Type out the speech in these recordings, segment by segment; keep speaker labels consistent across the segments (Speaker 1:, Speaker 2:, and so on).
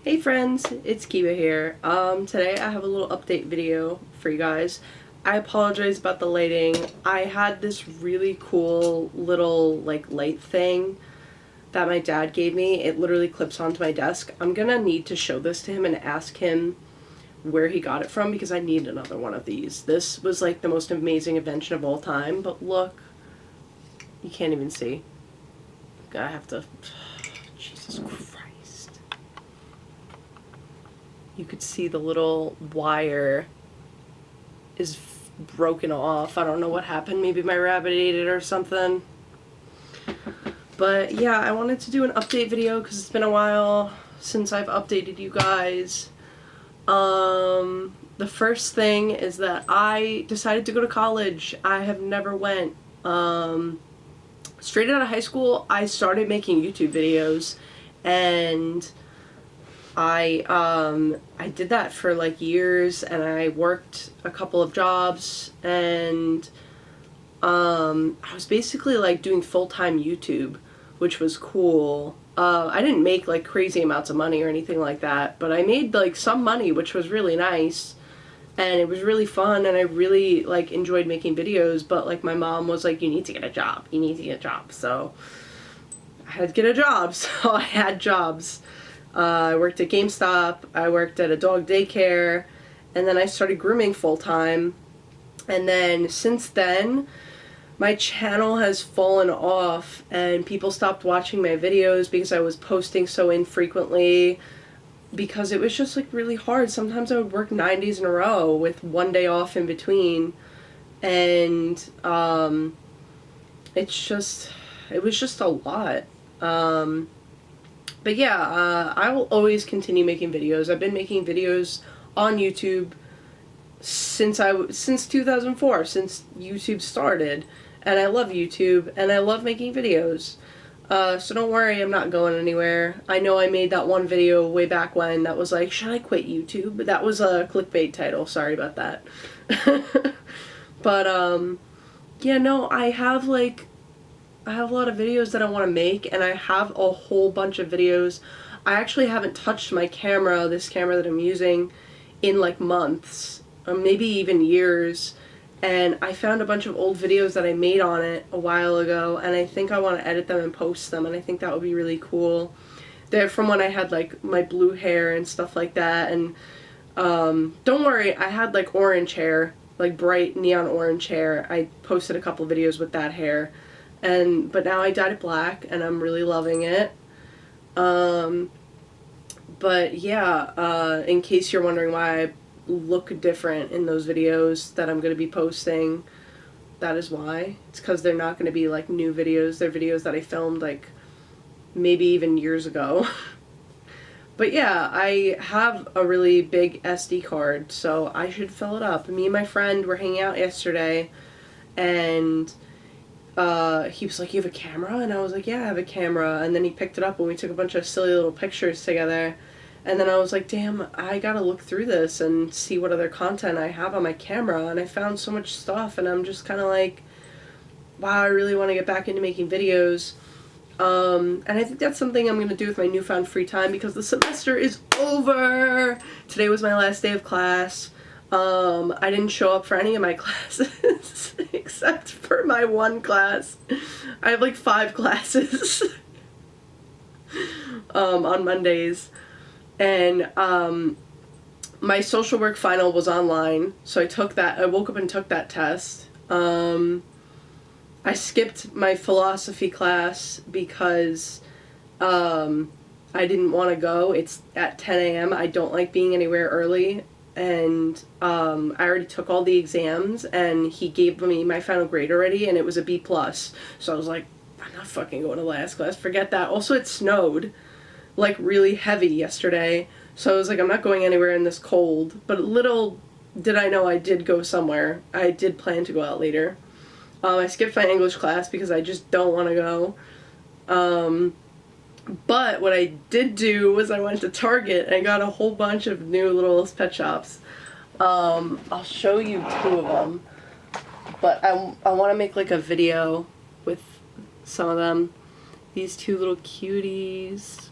Speaker 1: Hey friends, it's Kiba here. Today I have a little update video for you guys. I apologize about the lighting. I had this really cool little light thing that my dad gave me. It literally clips onto my desk. I'm gonna need to show this to him and ask him where he got it from because I need another one of these. This was like the most amazing invention of all time, but look, you can't even see. I have to, Jesus Christ. You could see the little wire is broken off. I don't know what happened. Maybe my rabbit ate it or something. But yeah, I wanted to do an update video because it's been a while since I've updated you guys. The first thing is that I decided to go to college. I have never went. Straight out of high school, I started making YouTube videos, and I did that for like years, and I worked a couple of jobs, and I was basically like doing full-time YouTube, which was cool. I didn't make like crazy amounts of money or anything like that, but I made like some money, which was really nice, and it was really fun, and I really like enjoyed making videos. But like my mom was like, you need to get a job, you need to get a job, so I had to get a job. So I had jobs. I worked at GameStop, I worked at a dog daycare, and then I started grooming full-time. And then since then, my channel has fallen off and people stopped watching my videos because I was posting so infrequently, because it was just like really hard. Sometimes I would work 9 days in a row with 1 day off in between, and it was just a lot. But yeah, I will always continue making videos. I've been making videos on YouTube since 2004, since YouTube started, and I love YouTube, and I love making videos. So don't worry, I'm not going anywhere. I know I made that one video way back when that was like, should I quit YouTube? But that was a clickbait title, sorry about that. But yeah, no, I have a lot of videos that I want to make, and I have a whole bunch of videos. I actually haven't touched my camera, this camera that I'm using, in like months, or maybe even years, and I found a bunch of old videos that I made on it a while ago, and I think I want to edit them and post them, and I think that would be really cool. They're from when I had like my blue hair and stuff like that, and don't worry, I had like orange hair, like bright neon orange hair. I posted a couple videos with that hair. But now I dyed it black, and I'm really loving it. But yeah, in case you're wondering why I look different in those videos that I'm going to be posting, that is why. It's because they're not going to be like new videos. They're videos that I filmed like maybe even years ago. But yeah, I have a really big SD card, so I should fill it up. Me and my friend were hanging out yesterday, and he was like, you have a camera? And I was like, yeah, I have a camera. And then he picked it up, and we took a bunch of silly little pictures together. And then I was like, damn, I gotta look through this and see what other content I have on my camera. And I found so much stuff, and I'm just kind of like, wow, I really want to get back into making videos. And I think that's something I'm going to do with my newfound free time, because the semester is over. Today was my last day of class. I didn't show up for any of my classes except for my one class. I have like 5 classes on Mondays, and my social work final was online, so I took that. I woke up and took that test. I skipped my philosophy class because I didn't want to go. It's at 10 a.m. I don't like being anywhere early. And I already took all the exams, and he gave me my final grade already, and it was a B+. So I was like, I'm not fucking going to last class, forget that. Also, it snowed, like, really heavy yesterday, so I was like, I'm not going anywhere in this cold. But little did I know I did go somewhere. I did plan to go out later. I skipped my English class because I just don't want to go. But what I did do was I went to Target and got a whole bunch of new little pet shops. I'll show you 2 of them, but I want to make like a video with some of them. These 2 little cuties.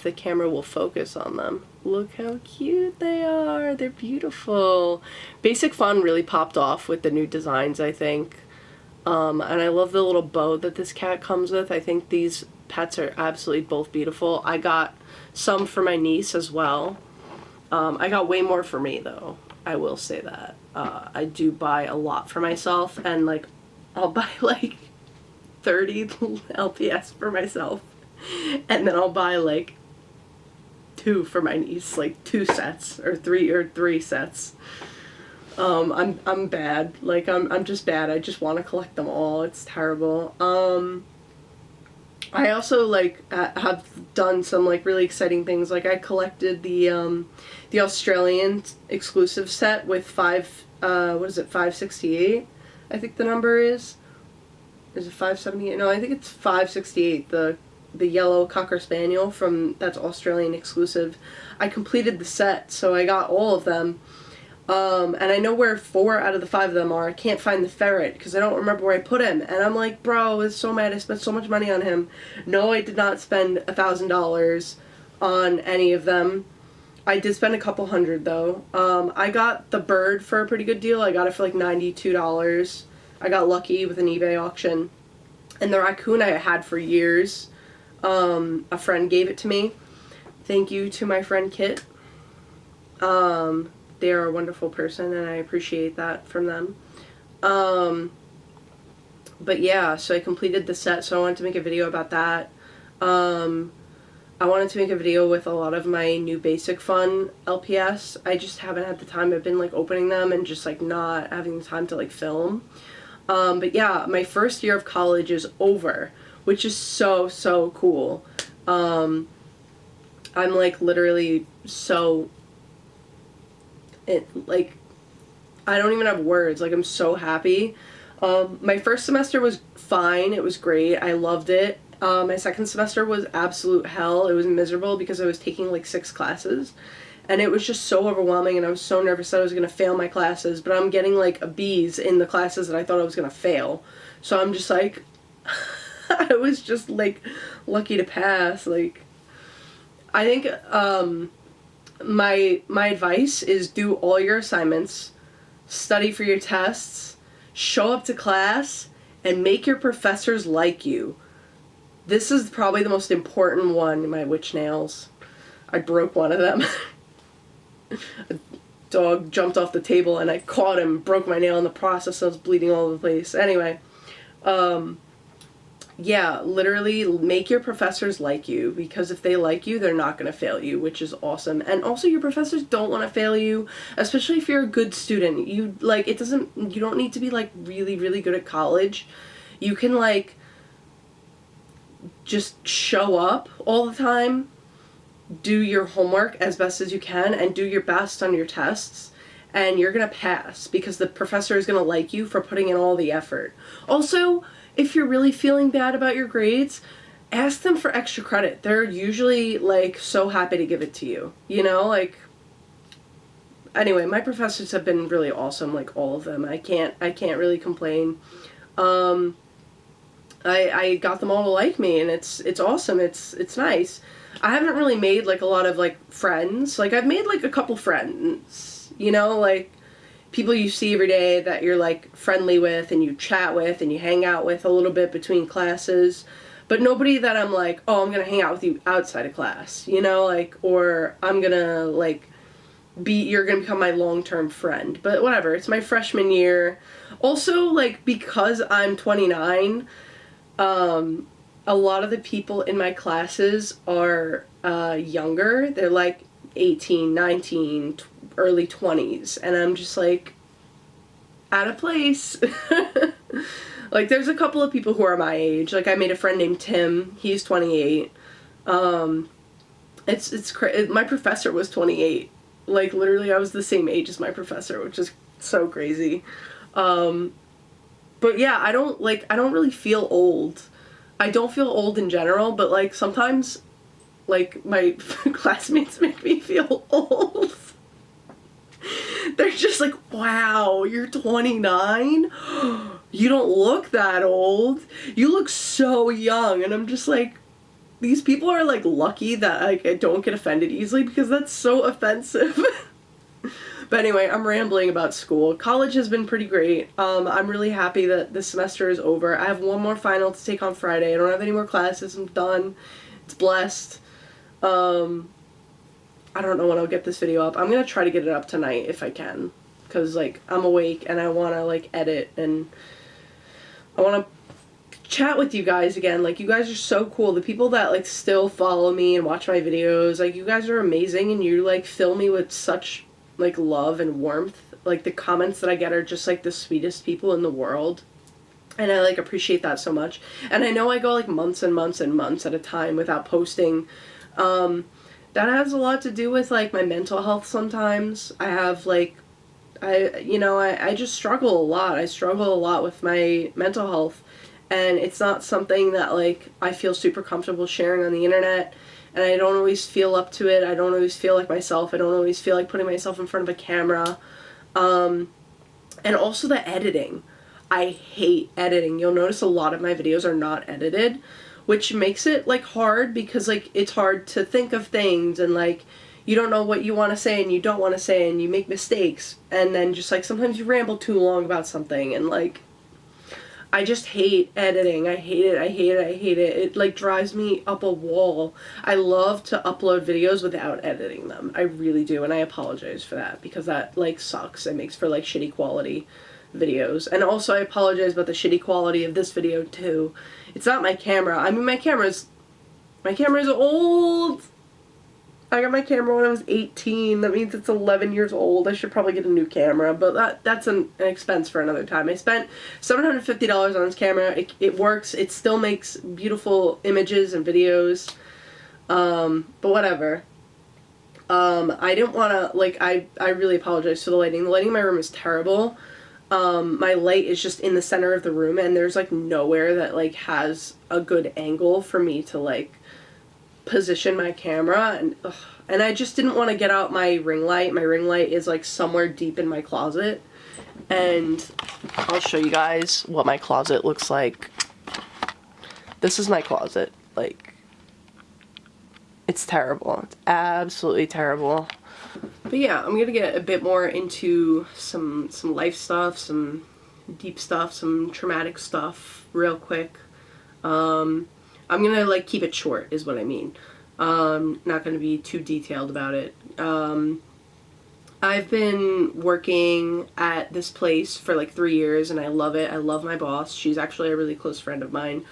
Speaker 1: If the camera will focus on them. Look how cute they are. They're beautiful. Basic Fun really popped off with the new designs, I think. And I love the little bow that this cat comes with. I think these pets are absolutely both beautiful. I got some for my niece as well. I got way more for me, though. I will say that. I do buy a lot for myself, and like I'll buy like 30 LPS for myself, and then I'll buy like 2 for my niece, like 2 sets or 3 sets. I'm bad. Like I'm just bad. I just want to collect them all. It's terrible. I also like have done some like really exciting things. Like I collected the Australian exclusive set with 568? I think the number is. Is it 578? No, I think it's 568. The yellow Cocker Spaniel that's Australian exclusive. I completed the set, so I got all of them. And I know where 4 out of the 5 of them are. I can't find the ferret because I don't remember where I put him. And I'm like, bro, it's so mad. I spent so much money on him. No, I did not spend $1,000 on any of them. I did spend a couple hundred though. I got the bird for a pretty good deal. I got it for like $92. I got lucky with an eBay auction. And the raccoon I had for years. A friend gave it to me. Thank you to my friend Kit. They are a wonderful person, and I appreciate that from them. But yeah, so I completed the set, so I wanted to make a video about that. I wanted to make a video with a lot of my new Basic Fun LPS. I just haven't had the time. I've been like opening them and just like not having the time to like film. But yeah, my first year of college is over, which is so, so cool. I'm like literally so... like, I don't even have words. Like, I'm so happy. My first semester was fine. It was great. I loved it. My second semester was absolute hell. It was miserable because I was taking like 6 classes. And it was just so overwhelming, and I was so nervous that I was going to fail my classes. But I'm getting like a B's in the classes that I thought I was going to fail. So I'm just like, I was just like lucky to pass. Like, I think, my advice is do all your assignments, study for your tests, show up to class, and make your professors like you. This is probably the most important one. My witch nails. I broke one of them. A dog jumped off the table and I caught him, broke my nail in the process. I was bleeding all over the place. Anyway, yeah, literally make your professors like you, because if they like you, they're not going to fail you, which is awesome. And also your professors don't want to fail you, especially if you're a good student. You don't need to be like really, really good at college. You can like just show up all the time, do your homework as best as you can, and do your best on your tests. And you're going to pass because the professor is going to like you for putting in all the effort. Also, if you're really feeling bad about your grades, ask them for extra credit. They're usually like so happy to give it to you. You know, like, anyway, my professors have been really awesome, like all of them. I can't really complain. I got them all to like me, and it's awesome. It's nice. I haven't really made like a lot of like friends. Like I've made like a couple friends, you know, like people you see every day that you're like friendly with and you chat with and you hang out with a little bit between classes, but nobody that I'm like, oh, I'm gonna hang out with you outside of class, you know, like, or I'm gonna like you're gonna become my long-term friend. But whatever, it's my freshman year. Also, like, because I'm 29, a lot of the people in my classes are younger. They're like 18, 19, early 20s, and I'm just like out of place. Like, there's a couple of people who are my age. Like, I made a friend named Tim. He's 28. It's my professor was 28. Like, literally, I was the same age as my professor, which is so crazy. But yeah, I don't really feel old. I don't feel old in general, but like sometimes like my classmates make me feel old. They're just like, wow, you're 29? You don't look that old. You look so young. And I'm just like, these people are like lucky that like I don't get offended easily, because that's so offensive. But anyway, I'm rambling about school. College has been pretty great. I'm really happy that this semester is over. I have one more final to take on Friday. I don't have any more classes. I'm done. It's blessed. I don't know when I'll get this video up. I'm gonna try to get it up tonight if I can, because like I'm awake and I want to like edit and I want to chat with you guys again. Like, you guys are so cool. The people that like still follow me and watch my videos, like, you guys are amazing, and you like fill me with such like love and warmth. Like, the comments that I get are just like the sweetest people in the world, and I like appreciate that so much. And I know I go like months and months and months at a time without posting. That has a lot to do with like my mental health sometimes. I have like I just struggle a lot. I struggle a lot with my mental health, and it's not something that like I feel super comfortable sharing on the internet. And I don't always feel up to it. I don't always feel like myself. I don't always feel like putting myself in front of a camera. And also the editing. I hate editing. You'll notice a lot of my videos are not edited, which makes it like hard, because like it's hard to think of things, and like you don't know what you want to say and you don't want to say, and you make mistakes, and then just like sometimes you ramble too long about something, and like I just hate editing. I hate it. I hate it. I hate it. It like drives me up a wall. I love to upload videos without editing them. I really do, and I apologize for that, because that like sucks. It makes for like shitty quality videos. And also I apologize about the shitty quality of this video too. It's not my camera. I mean, my camera's old. I got my camera when I was 18. That means it's 11 years old. I should probably get a new camera, but that's an expense for another time. I spent $750 on this camera. It works. It still makes beautiful images and videos. But whatever. I didn't want to, like, I really apologize for the lighting. The lighting in my room is terrible. My light is just in the center of the room, and there's, like, nowhere that, like, has a good angle for me to, like, position my camera, and I just didn't want to get out my ring light. My ring light is like somewhere deep in my closet, and I'll show you guys what my closet looks like. This is my closet. Like, it's terrible. It's absolutely terrible. But yeah, I'm gonna get a bit more into some life stuff, some deep stuff, some traumatic stuff real quick. I'm gonna like keep it short is what I mean. Not gonna be too detailed about it. I've been working at this place for like 3 years, and I love it. I love my boss. She's actually a really close friend of mine.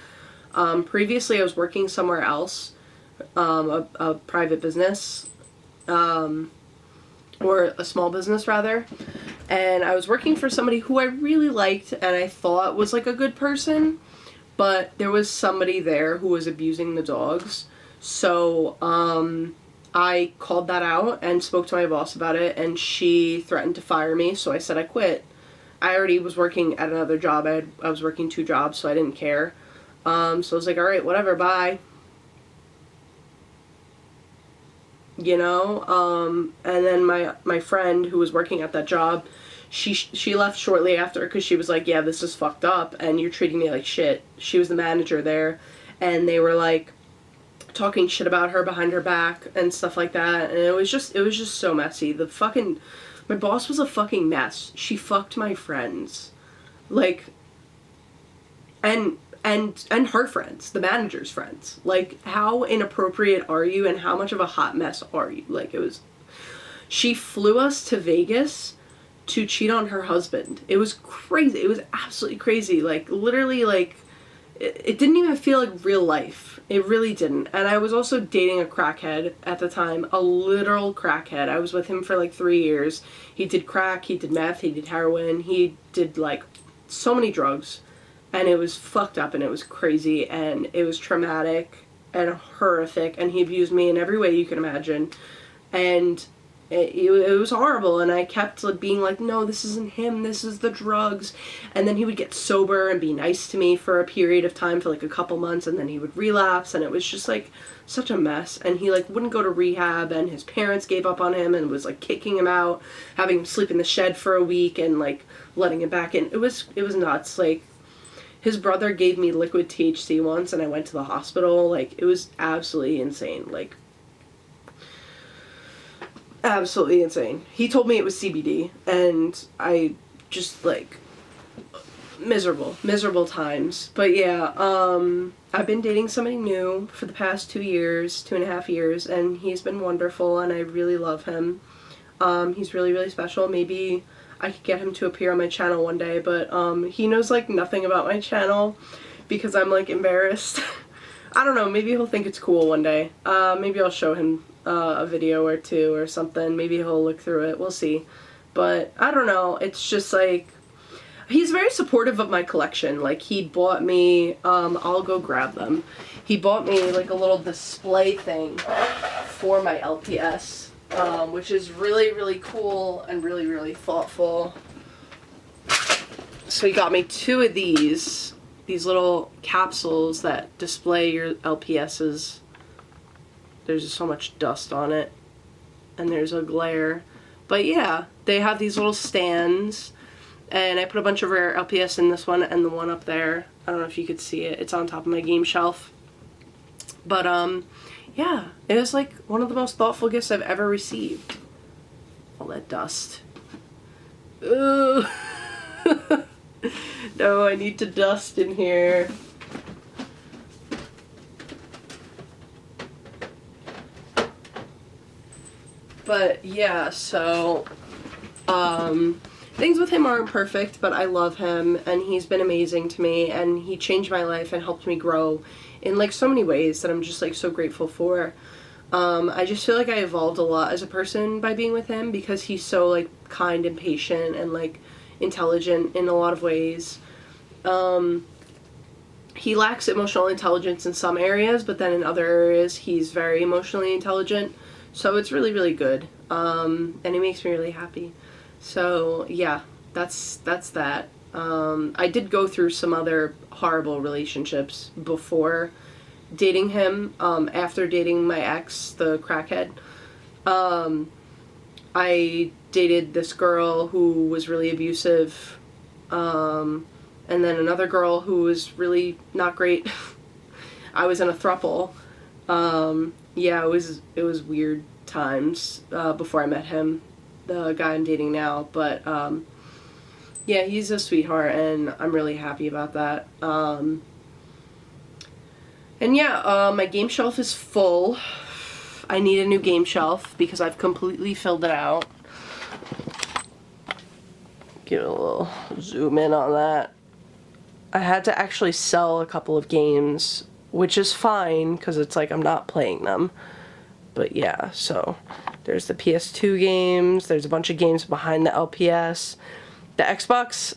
Speaker 1: Previously I was working somewhere else, a private business, or a small business rather, and I was working for somebody who I really liked and I thought was like a good person. But there was somebody there who was abusing the dogs. So, I called that out and spoke to my boss about it, and she threatened to fire me, so I said I quit. I already was working at another job. I was working 2 jobs, so I didn't care. So I was like, alright, whatever, bye. You know? And then my friend who was working at that job, she left shortly after, because she was like, yeah, this is fucked up and you're treating me like shit. She was the manager there, and they were like talking shit about her behind her back and stuff like that, and it was just so messy. My boss was a fucking mess. She fucked my friends. Like, and her friends, the manager's friends. Like, how inappropriate are you, and how much of a hot mess are you? Like, she flew us to Vegas to cheat on her husband. It was crazy. It was absolutely crazy. Like, literally, like, it didn't even feel like real life. It really didn't. And I was also dating a crackhead at the time, a literal crackhead. I was with him for like 3 years. He did crack, he did meth, he did heroin, he did like so many drugs, and it was fucked up, and it was crazy, and it was traumatic and horrific, and he abused me in every way you can imagine, and it was horrible. And I kept like being like, no, this isn't him, this is the drugs. And then he would get sober and be nice to me for a period of time, for like a couple months, and then he would relapse, and it was just like such a mess. And he like wouldn't go to rehab, and his parents gave up on him and was like kicking him out, having him sleep in the shed for a week, and like letting him back in. It was nuts. Like, His brother gave me liquid THC once and I went to the hospital. Like, it was absolutely insane. Like, absolutely insane. He told me it was CBD, and I just, like, miserable times. But yeah, I've been dating somebody new for the past 2.5 years, and he's been wonderful, and I really love him. He's really special. Maybe I could get him to appear on my channel one day, but he knows, like, nothing about my channel because I'm, like, embarrassed. I don't know, maybe he'll think it's cool one day. Maybe I'll show him a video or two or something. Maybe he'll look through it. We'll see. But I don't know. It's just, like, he's very supportive of my collection. Like, he bought me, I'll go grab them. He bought me, like, a little display thing for my LPS. Which is really cool and really thoughtful. So he got me 2 of these little capsules that display your LPSs. There's just so much dust on it, and there's a glare. But yeah, they have these little stands, and I put a bunch of rare LPS in this one and the one up there. I don't know if you could see it. It's on top of my game shelf. But yeah, it was like one of the most thoughtful gifts I've ever received. All that dust. Ugh. No, I need to dust in here. But yeah, so things with him aren't perfect, but I love him, and he's been amazing to me, and he changed my life and helped me grow in, like, so many ways that I'm just, like, so grateful for. I just feel like I evolved a lot as a person by being with him because he's so, like, kind and patient and, like, intelligent in a lot of ways. He lacks emotional intelligence in some areas, but then in other areas he's very emotionally intelligent. So it's really good. And it makes me really happy. So yeah, that's that. I did go through some other horrible relationships before dating him. After dating my ex, the crackhead, I dated this girl who was really abusive, and then another girl who was really not great. I was in a throuple. Yeah, it was weird times before I met him, the guy I'm dating now, but yeah, he's a sweetheart, and I'm really happy about that. And yeah, my game shelf is full. I need a new game shelf because I've completely filled it out. Get a little zoom in on that. I had to actually sell a couple of games, which is fine because it's like I'm not playing them. But yeah, so there's the PS2 games, there's a bunch of games behind the LPS. The Xbox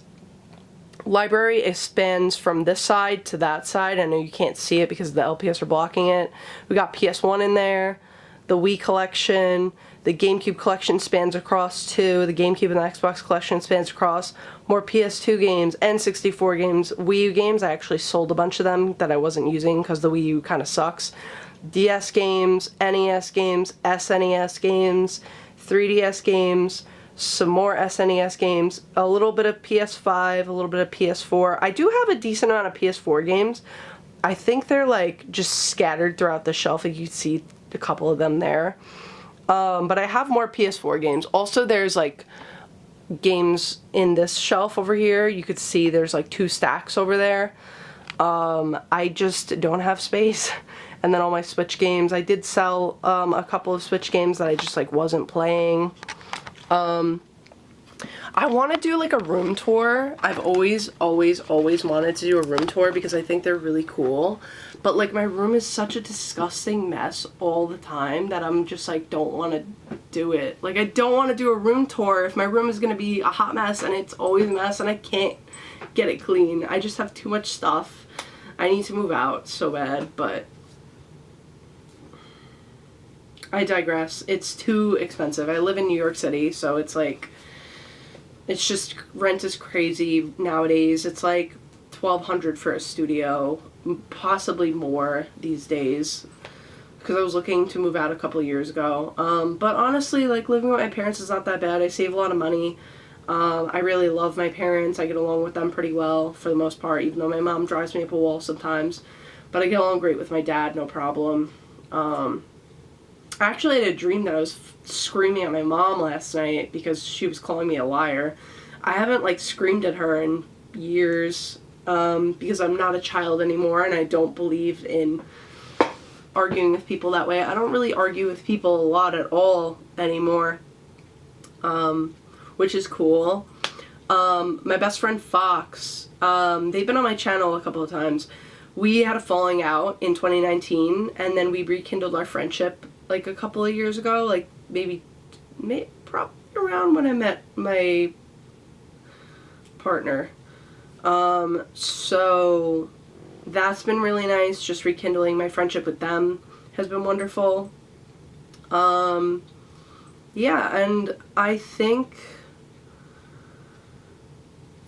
Speaker 1: library expands from this side to that side. I know you can't see it because the LPS are blocking it. We got PS1 in there, the Wii collection, the GameCube collection spans across too, the GameCube and the Xbox collection spans across, more PS2 games, N64 games, Wii U games. I actually sold a bunch of them that I wasn't using because the Wii U kind of sucks. DS games, NES games, SNES games, 3DS games, some more SNES games, a little bit of PS5, a little bit of PS4. I do have a decent amount of PS4 games. I think they're, like, just scattered throughout the shelf. Like, you see a couple of them there. But I have more PS4 games. Also, there's, like, games in this shelf over here. You could see there's, like, 2 stacks over there. I just don't have space. And then all my Switch games. I did sell a couple of Switch games that I just, like, wasn't playing. I want to do, like, a room tour. I've always wanted to do a room tour because I think they're really cool. But, like, my room is such a disgusting mess all the time that I'm just, like, don't want to do it. Like, I don't want to do a room tour if my room is going to be a hot mess and it's always a mess and I can't get it clean. I just have too much stuff. I need to move out so bad, but I digress. It's too expensive. I live in New York City, so it's like, it's just, rent is crazy nowadays. It's like $1,200 for a studio, possibly more these days, because I was looking to move out a couple of years ago. But honestly, like, living with my parents is not that bad. I save a lot of money. I really love my parents. I get along with them pretty well for the most part, even though my mom drives me up a wall sometimes. But I get along great with my dad, no problem. I actually had a dream that I was screaming at my mom last night because she was calling me a liar. I haven't, like, screamed at her in years because I'm not a child anymore, and I don't believe in arguing with people that way. I don't really argue with people a lot at all anymore, which is cool. My best friend Fox, they've been on my channel a couple of times. We had a falling out in 2019, and then we rekindled our friendship like a couple of years ago, like maybe probably around when I met my partner. So that's been really nice. Just rekindling my friendship with them has been wonderful. Yeah, and I think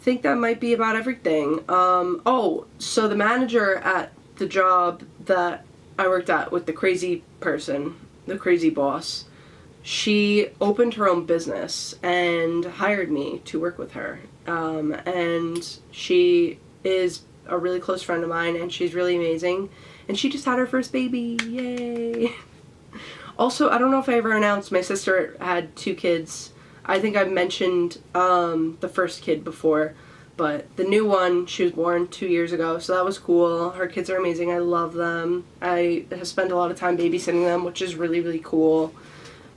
Speaker 1: that might be about everything. Oh, so the manager at the job that I worked at with the crazy person, the crazy boss, she opened her own business and hired me to work with her. And she is a really close friend of mine, and she's really amazing. And she just had her first baby. Yay! Also, I don't know if I ever announced, my sister had 2 kids. I think I've mentioned the first kid before, but the new one, she was born 2 years ago, so that was cool. Her kids are amazing. I love them. I have spent a lot of time babysitting them, which is really, really cool.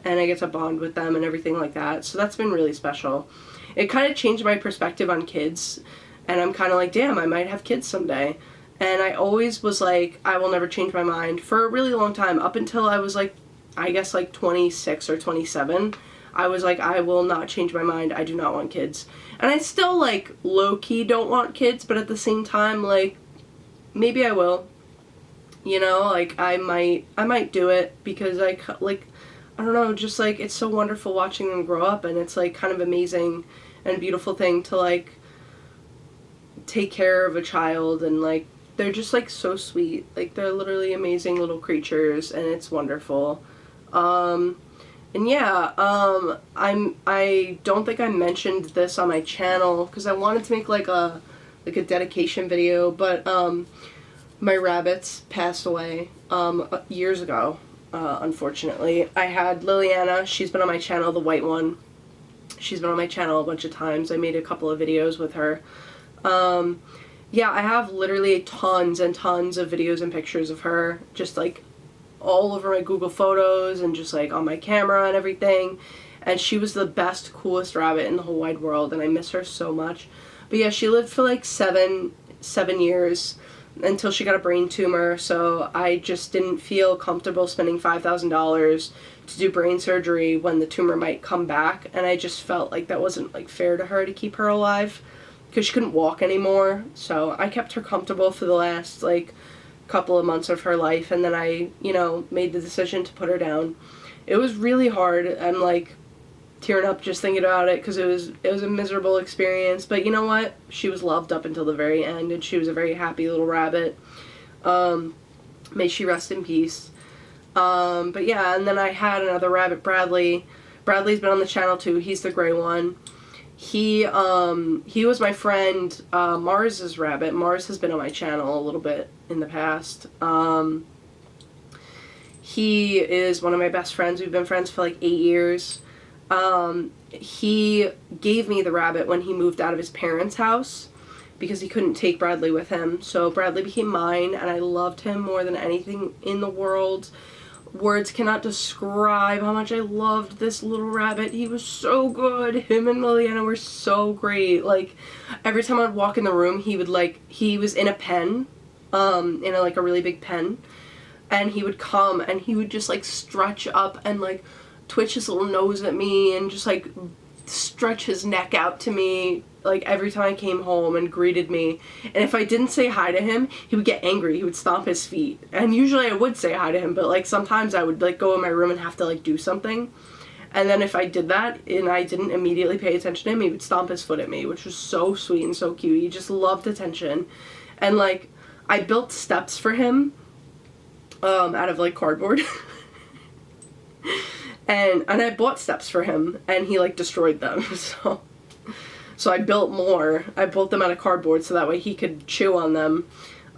Speaker 1: And I get to bond with them and everything like that, so that's been really special. It kind of changed my perspective on kids, and I'm kind of like, damn, I might have kids someday. And I always was like, I will never change my mind for a really long time, up until I was like, I guess like 26 or 27. I was like, I will not change my mind. I do not want kids. And I still, like, low-key don't want kids, but at the same time, like, maybe I will. You know, like, I might do it because I don't know, just, like, it's so wonderful watching them grow up, and it's, like, kind of amazing and beautiful thing to, like, take care of a child, and, like, they're just, like, so sweet. Like, they're literally amazing little creatures, and it's wonderful. And yeah, I don't think I mentioned this on my channel because I wanted to make like a dedication video, but my rabbits passed away years ago, unfortunately. I had Liliana, she's been on my channel, the white one. She's been on my channel a bunch of times. I made a couple of videos with her. Yeah, I have literally tons and tons of videos and pictures of her, just like all over my Google Photos and just like on my camera and everything. And she was the best, coolest rabbit in the whole wide world, and I miss her so much. But yeah, she lived for like seven years until she got a brain tumor, so I just didn't feel comfortable spending $5,000 to do brain surgery when the tumor might come back, and I just felt like that wasn't like fair to her to keep her alive because she couldn't walk anymore. So I kept her comfortable for the last like couple of months of her life, and then I, you know, made the decision to put her down. It was really hard. I'm like tearing up just thinking about it because it was a miserable experience, but you know what? She was loved up until the very end, and she was a very happy little rabbit. May she rest in peace. But yeah, and then I had another rabbit, Bradley. Bradley's been on the channel too. He's the gray one. He was my friend Mars's rabbit. Mars has been on my channel a little bit in the past. He is one of my best friends. We've been friends for like 8 years. He gave me the rabbit when he moved out of his parents' house because he couldn't take Bradley with him. So Bradley became mine, and I loved him more than anything in the world. Words cannot describe how much I loved this little rabbit. He was so good. Him and Liliana were so great. Like, every time I'd walk in the room, he was in a pen, in a really big pen, and he would come and he would just like stretch up and like twitch his little nose at me and just like stretch his neck out to me like every time I came home and greeted me. And if I didn't say hi to him, he would get angry. He would stomp his feet. And usually I would say hi to him, but like sometimes I would like go in my room and have to like do something. And then if I did that and I didn't immediately pay attention to him, he would stomp his foot at me, which was so sweet and so cute. He just loved attention. And like I built steps for him out of like cardboard. And I bought steps for him, and he like destroyed them. So So I built more. I built them out of cardboard so that way he could chew on them.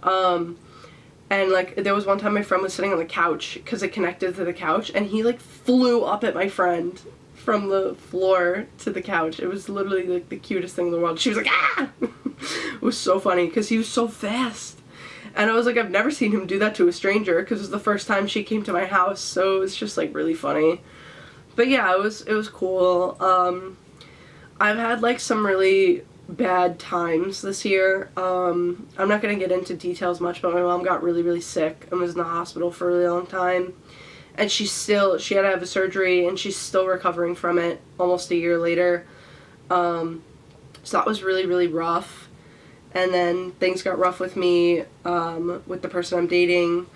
Speaker 1: And like there was one time my friend was sitting on the couch because it connected to the couch, and he like flew up at my friend from the floor to the couch. It was literally like the cutest thing in the world. She was like, ah! It was so funny because he was so fast. And I was like, I've never seen him do that to a stranger because it was the first time she came to my house, so it was just like really funny. But yeah, it was cool. I've had like some really bad times this year. I'm not gonna get into details much, but my mom got really, really sick and was in the hospital for a really long time. And she had to have a surgery, and she's still recovering from it almost a year later. So that was really, really rough. And then things got rough with me, with the person I'm dating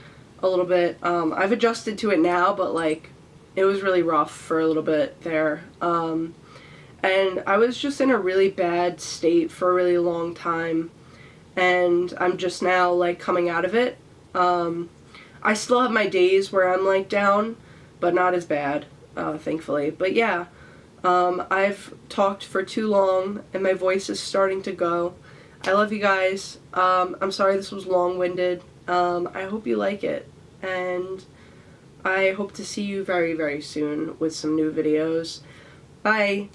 Speaker 1: a little bit. I've adjusted to it now, but like, it was really rough for a little bit there. And I was just in a really bad state for a really long time, and I'm just now like coming out of it. I still have my days where I'm like down, but not as bad, thankfully. But yeah, I've talked for too long and my voice is starting to go. I love you guys. I'm sorry this was long-winded. I hope you like it, and I hope to see you very, very soon with some new videos. Bye!